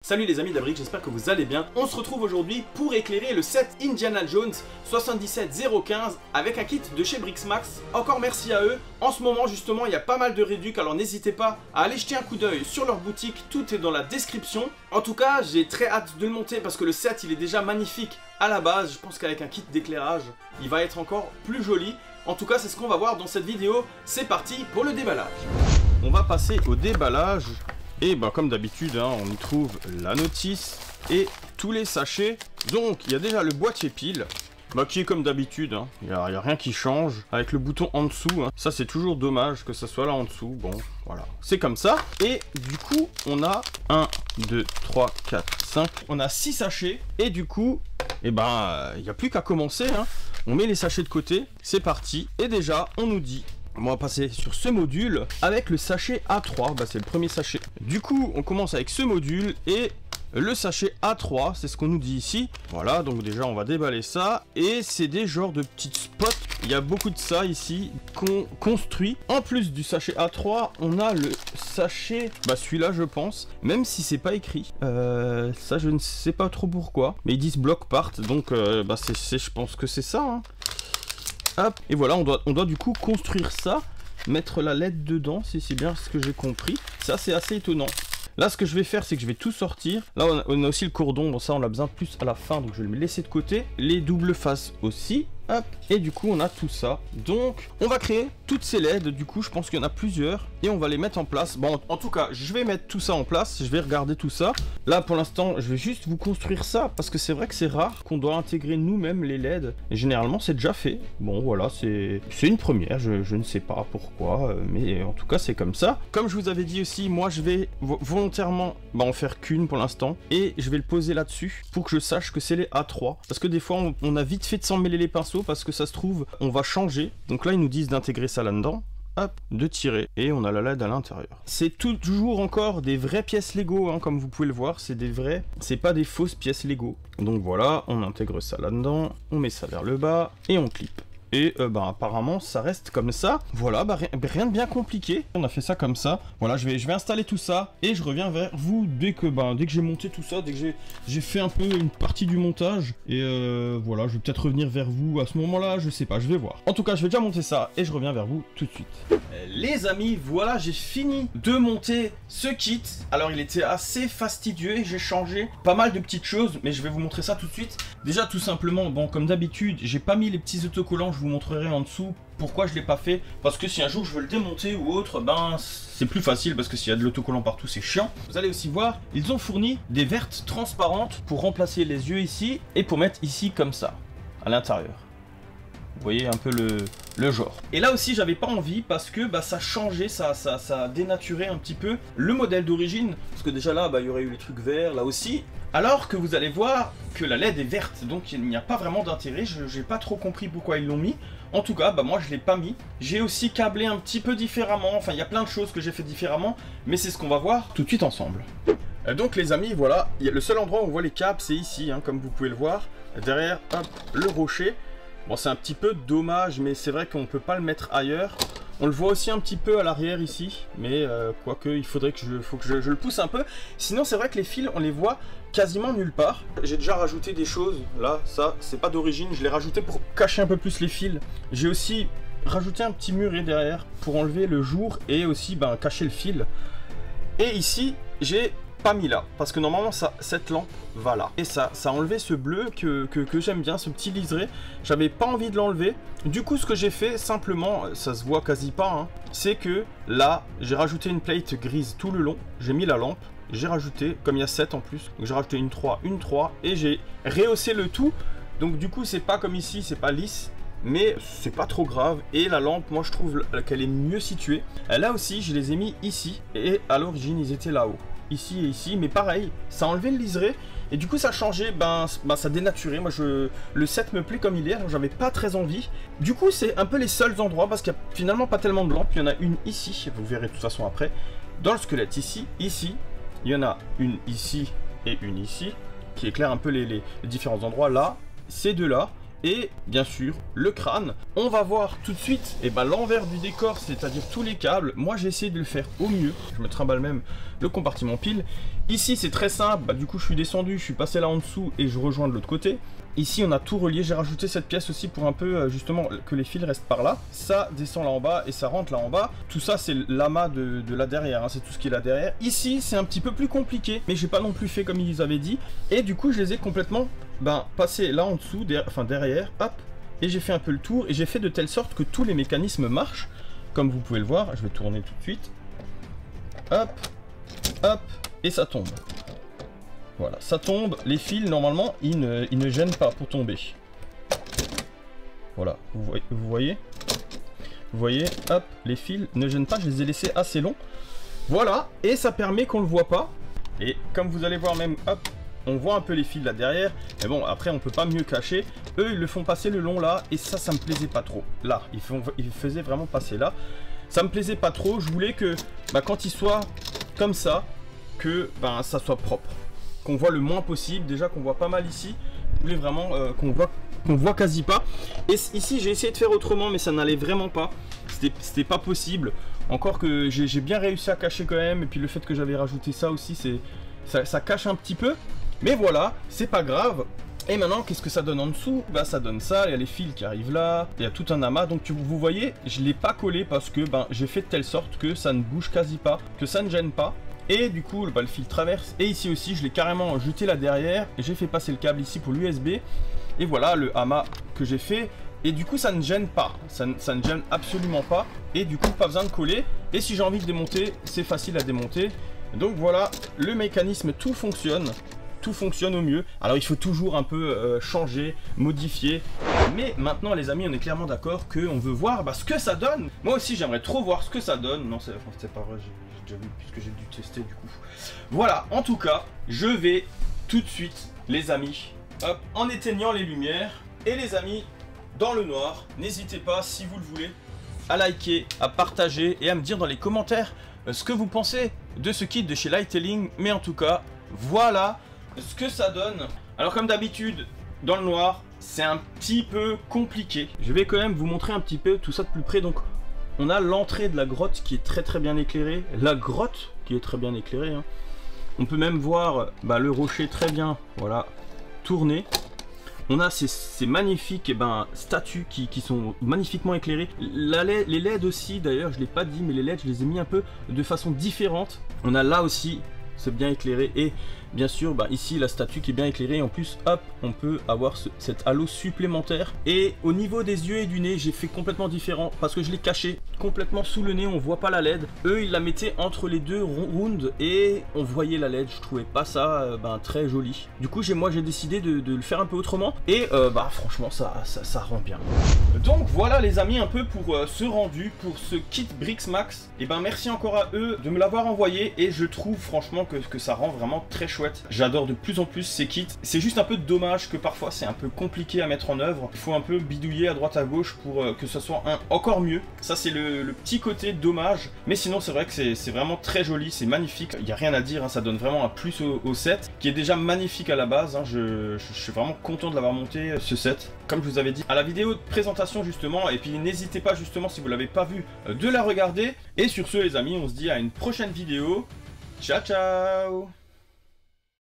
Salut les amis d'Abric, j'espère que vous allez bien. On se retrouve aujourd'hui pour éclairer le set Indiana Jones 77015 avec un kit de chez Brixmax. Encore merci à eux. En ce moment justement il y a pas mal de réducs, alors n'hésitez pas à aller jeter un coup d'œil sur leur boutique, tout est dans la description. En tout cas j'ai très hâte de le monter parce que le set il est déjà magnifique à la base. Je pense qu'avec un kit d'éclairage il va être encore plus joli. En tout cas c'est ce qu'on va voir dans cette vidéo. C'est parti pour le déballage. On va passer au déballage. Et bah comme d'habitude, hein, on y trouve la notice et tous les sachets. Donc il y a déjà le boîtier pile, bah, qui est comme d'habitude, hein. Il n'y a rien qui change, avec le bouton en dessous. Hein. Ça c'est toujours dommage que ça soit là en dessous. Bon voilà, c'est comme ça. Et du coup on a 1, 2, 3, 4, 5. On a 6 sachets. Et du coup, et ben il n'y a plus qu'à commencer. Hein. On met les sachets de côté, c'est parti. Et déjà on nous dit... On va passer sur ce module avec le sachet A3, bah, c'est le premier sachet. Du coup, on commence avec ce module et le sachet A3, c'est ce qu'on nous dit ici. Voilà, donc déjà on va déballer ça. Et c'est des genres de petites spots. Il y a beaucoup de ça ici qu'on construit. En plus du sachet A3, on a le sachet, bah celui-là je pense, même si c'est pas écrit. Ça je ne sais pas trop pourquoi. Mais ils disent block part, donc bah, je pense que c'est ça. Hein. Hop, et voilà, on doit du coup construire ça, mettre la LED dedans, si c'est bien ce que j'ai compris. Ça, c'est assez étonnant. Là, ce que je vais faire, c'est que je vais tout sortir. Là, on a aussi le cordon, bon ça, on l'a besoin plus à la fin, donc je vais le laisser de côté. Les doubles faces aussi. Hop, et du coup on a tout ça. Donc on va créer toutes ces LED. Du coup je pense qu'il y en a plusieurs et on va les mettre en place. Bon en tout cas je vais mettre tout ça en place. Je vais regarder tout ça. Là pour l'instant je vais juste vous construire ça parce que c'est vrai que c'est rare qu'on doit intégrer nous-mêmes les LED. Et généralement c'est déjà fait. Bon voilà, c'est une première. Je ne sais pas pourquoi, mais en tout cas c'est comme ça. Comme je vous avais dit aussi, moi je vais volontairement en faire qu'une pour l'instant. Et je vais le poser là-dessus pour que je sache que c'est les A3. Parce que des fois on a vite fait de s'en mêler les pinceaux parce que ça se trouve on va changer. Donc là ils nous disent d'intégrer ça là-dedans, hop, de tirer et on a la LED à l'intérieur. C'est toujours encore des vraies pièces Lego, hein, comme vous pouvez le voir, c'est des vrais, c'est pas des fausses pièces Lego. Donc voilà, on intègre ça là-dedans, on met ça vers le bas et on clip. Et apparemment ça reste comme ça. Voilà, rien de bien compliqué. On a fait ça comme ça. Voilà, je vais installer tout ça et je reviens vers vous dès que j'ai monté tout ça, dès que j'ai fait un peu une partie du montage. Et voilà, je vais peut-être revenir vers vous à ce moment-là, je sais pas, je vais voir. En tout cas, je vais déjà monter ça et je reviens vers vous tout de suite. Les amis, voilà, j'ai fini de monter ce kit. Alors il était assez fastidieux et j'ai changé pas mal de petites choses, mais je vais vous montrer ça tout de suite. Déjà tout simplement, bon comme d'habitude, j'ai pas mis les petits autocollants. Je vous montrerai en dessous pourquoi je l'ai pas fait, parce que si un jour je veux le démonter ou autre, c'est plus facile parce que s'il y a de l'autocollant partout c'est chiant. Vous allez aussi voir, ils ont fourni des vertes transparentes pour remplacer les yeux ici et pour mettre ici comme ça à l'intérieur. Vous voyez un peu le genre. Et là aussi j'avais pas envie parce que ça changeait, ça dénaturait un petit peu le modèle d'origine. Parce que déjà là il y aurait eu les trucs verts là aussi. Alors que vous allez voir que la LED est verte, donc il n'y a pas vraiment d'intérêt. J'ai pas trop compris pourquoi ils l'ont mis. En tout cas moi je l'ai pas mis. J'ai aussi câblé un petit peu différemment. Enfin il y a plein de choses que j'ai fait différemment. Mais c'est ce qu'on va voir tout de suite ensemble. Donc les amis, voilà, le seul endroit où on voit les câbles c'est ici, hein, comme vous pouvez le voir. Derrière, hop, le rocher. Bon c'est un petit peu dommage, mais c'est vrai qu'on peut pas le mettre ailleurs. On le voit aussi un petit peu à l'arrière ici, mais quoique il faudrait que je le pousse un peu. Sinon c'est vrai que les fils on les voit quasiment nulle part. J'ai déjà rajouté des choses, là ça c'est pas d'origine, je l'ai rajouté pour cacher un peu plus les fils. J'ai aussi rajouté un petit muret derrière pour enlever le jour et aussi cacher le fil. Et ici j'ai pas mis là, parce que normalement cette lampe va là. Et ça a enlevé ce bleu que j'aime bien, ce petit liseré. J'avais pas envie de l'enlever. Du coup ce que j'ai fait simplement, ça se voit quasi pas, hein, c'est que là j'ai rajouté une plate grise tout le long. J'ai mis la lampe, j'ai rajouté, comme il y a 7 en plus, donc j'ai rajouté une 3 et j'ai rehaussé le tout. Donc du coup c'est pas comme ici, c'est pas lisse, mais c'est pas trop grave. Et la lampe, moi je trouve qu'elle est mieux située. Là aussi je les ai mis ici et à l'origine ils étaient là-haut, ici et ici, mais pareil, ça a enlevé le liseré et du coup ça a changé, ça dénaturait. Moi le set me plaît comme il est, alors j'avais pas très envie. Du coup c'est un peu les seuls endroits parce qu'il y a finalement pas tellement de lampes. Il y en a une ici, vous verrez de toute façon après, dans le squelette ici, il y en a une ici et une ici qui éclairent un peu les différents endroits. Là, ces deux là. Et bien sûr le crâne. On va voir tout de suite l'envers du décor, c'est à dire tous les câbles. Moi j'ai essayé de le faire au mieux. Je me trimballe même le compartiment pile. Ici c'est très simple, bah, du coup je suis descendu, je suis passé là en dessous et je rejoins de l'autre côté. Ici on a tout relié, j'ai rajouté cette pièce aussi pour un peu justement que les fils restent par là. Ça descend là en bas et ça rentre là en bas. Tout ça c'est l'amas de là derrière, hein, c'est tout ce qui est là derrière. Ici c'est un petit peu plus compliqué, mais j'ai pas non plus fait comme ils avaient dit. Et du coup je les ai complètement passés là en dessous, derrière, hop. Et j'ai fait un peu le tour et j'ai fait de telle sorte que tous les mécanismes marchent. Comme vous pouvez le voir, je vais tourner tout de suite. Hop, hop, et ça tombe. Voilà, ça tombe, les fils, normalement, ils ne gênent pas pour tomber. Voilà, vous voyez? Vous voyez, hop, les fils ne gênent pas, je les ai laissés assez longs. Voilà, et ça permet qu'on ne le voit pas. Et comme vous allez voir même, hop, on voit un peu les fils là derrière. Mais bon, après, on peut pas mieux cacher. Eux, ils le font passer le long là, et ça me plaisait pas trop. Là, ils faisaient vraiment passer là. Ça me plaisait pas trop, je voulais que, quand ils soient comme ça, que ça soit propre. Qu'on voit le moins possible, déjà qu'on voit pas mal ici, je voulais vraiment qu'on voit quasi pas. Et ici j'ai essayé de faire autrement mais ça n'allait vraiment pas, c'était pas possible. Encore que j'ai bien réussi à cacher quand même, et puis le fait que j'avais rajouté ça aussi, ça cache un petit peu. Mais voilà, c'est pas grave. Et maintenant, qu'est-ce que ça donne en dessous? Ça donne ça, il y a les fils qui arrivent là, il y a tout un amas. Donc vous voyez, je l'ai pas collé parce que j'ai fait de telle sorte que ça ne bouge quasi pas, que ça ne gêne pas. Et du coup, le fil traverse. Et ici aussi, je l'ai carrément jeté là derrière. Et j'ai fait passer le câble ici pour l'USB. Et voilà le amas que j'ai fait. Et du coup, ça ne gêne pas. Ça ne gêne absolument pas. Et du coup, pas besoin de coller. Et si j'ai envie de démonter, c'est facile à démonter. Donc voilà, le mécanisme, tout fonctionne. Tout fonctionne au mieux. Alors il faut toujours un peu changer, modifier. Mais maintenant les amis, on est clairement d'accord qu'on veut voir ce que ça donne. Moi aussi j'aimerais trop voir ce que ça donne. Non, c'est pas vrai, j'ai déjà vu puisque j'ai dû tester du coup. Voilà, en tout cas, je vais tout de suite les amis, hop, en éteignant les lumières. Et les amis, dans le noir, n'hésitez pas si vous le voulez à liker, à partager et à me dire dans les commentaires ce que vous pensez de ce kit de chez Lighttelling. Mais en tout cas, voilà ce que ça donne. Alors comme d'habitude, dans le noir, c'est un petit peu compliqué. Je vais quand même vous montrer un petit peu tout ça de plus près. Donc on a l'entrée de la grotte qui est très bien éclairée. La grotte qui est très bien éclairée, hein. On peut même voir le rocher très bien, voilà, tourné. On a ces magnifiques statues qui sont magnifiquement éclairées. Les LED aussi, d'ailleurs, je ne l'ai pas dit, mais les LED, je les ai mis un peu de façon différente. On a là aussi, c'est bien éclairé. Et bien sûr, ici, la statue qui est bien éclairée. En plus, hop, on peut avoir cet halo supplémentaire. Et au niveau des yeux et du nez, j'ai fait complètement différent parce que je l'ai caché complètement sous le nez. On voit pas la LED. Eux, ils la mettaient entre les deux rounds et on voyait la LED. Je trouvais pas ça très joli. Du coup, moi, j'ai décidé de le faire un peu autrement. Et franchement, ça rend bien. Donc voilà, les amis, un peu pour ce rendu, pour ce kit Brixmax. Et merci encore à eux de me l'avoir envoyé. Et je trouve franchement que ça rend vraiment très chouette. J'adore de plus en plus ces kits. C'est juste un peu dommage que parfois c'est un peu compliqué à mettre en œuvre. Il faut un peu bidouiller à droite à gauche pour que ce soit encore mieux. Ça c'est le petit côté dommage. Mais sinon c'est vrai que c'est vraiment très joli, c'est magnifique. Il n'y a rien à dire, hein. Ça donne vraiment un plus au set qui est déjà magnifique à la base, hein. Je suis vraiment content de l'avoir monté ce set. Comme je vous avais dit à la vidéo de présentation justement. Et puis n'hésitez pas justement si vous ne l'avez pas vu de la regarder. Et sur ce les amis, on se dit à une prochaine vidéo. Ciao ciao.